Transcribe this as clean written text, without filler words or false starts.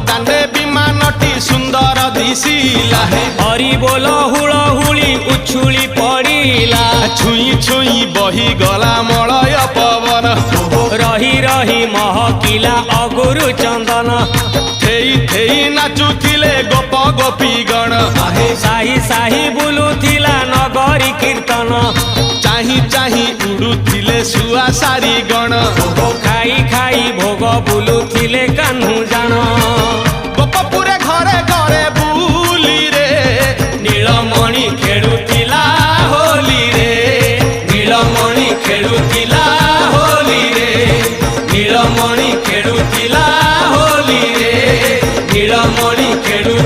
दाने विमानटी सुंदर दिशिला हरि बोल हुलहुली उछुली पड़िला छुई छुई बही गला मलय पवन रही रही महकिला अगुरु चंदन थेई थेई नाचुथिले गोप गोपीगण साही साही बुलुथिला नगरी कीर्तन चाही चाही उड़ुथिले सुआ सारी गण खाई खाई भोग बुलुथिले कान्हू जान गोपपुरे घरे घरे बुली रे नीलमणि खेलुथिला होली रे नीलमणि खेलुथिला होली रे नीलमणि खेलुथिला होली रे नीलमणि खेलु